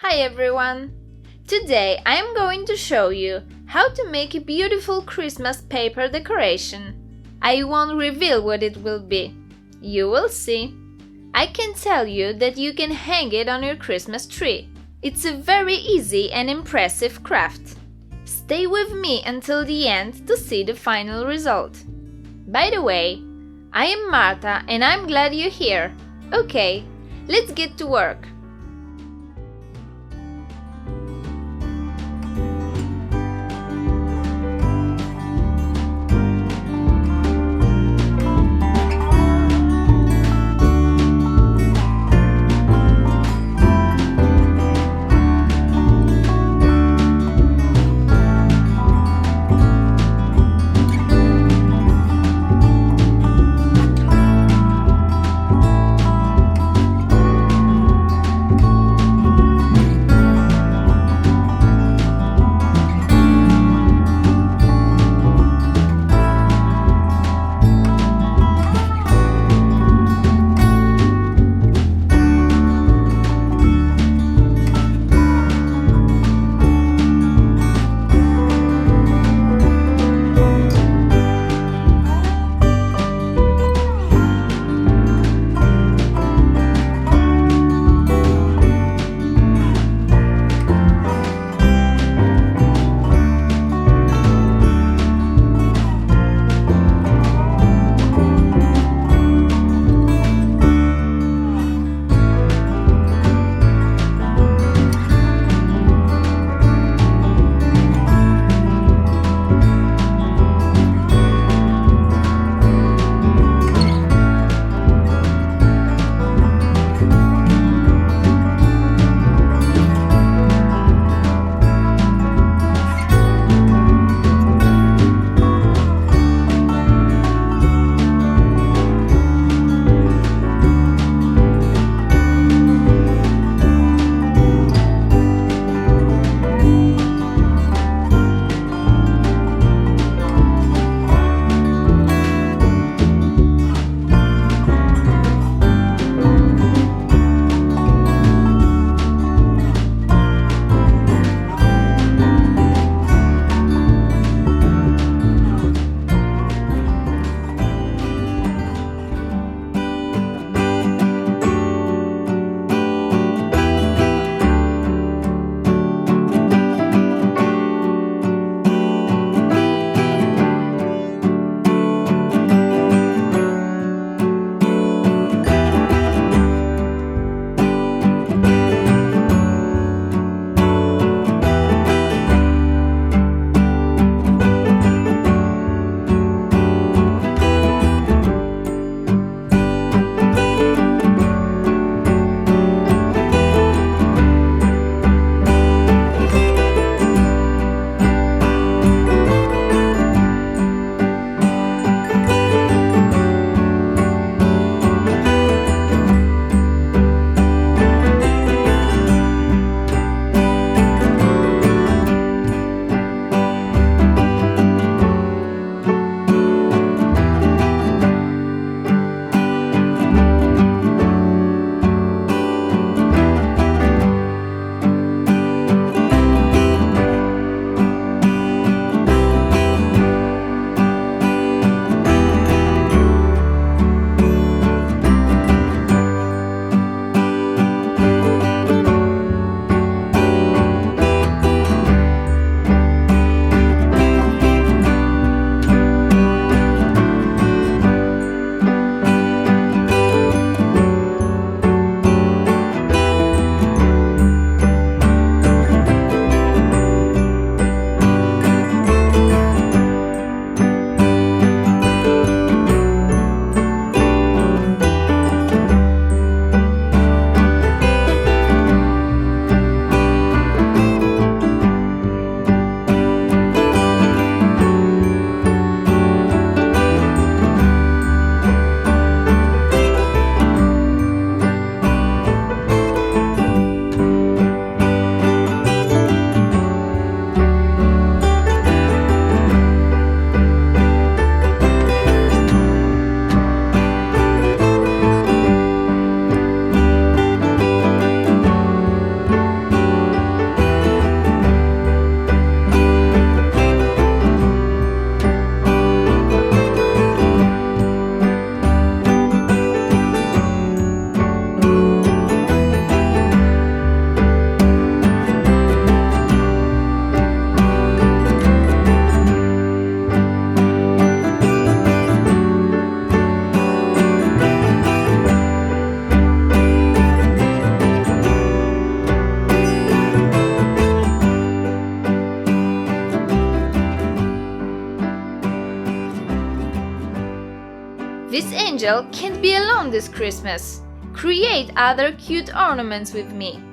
Hi everyone! Today I am going to show you how to make a beautiful Christmas paper decoration. I won't reveal what it will be. You will see. I can tell you that you can hang it on your Christmas tree. It's a very easy and impressive craft. Stay with me until the end to see the final result. By the way, I am Marta and I'm glad you're here. Okay, let's get to work. This angel can't be alone this Christmas. Create other cute ornaments with me.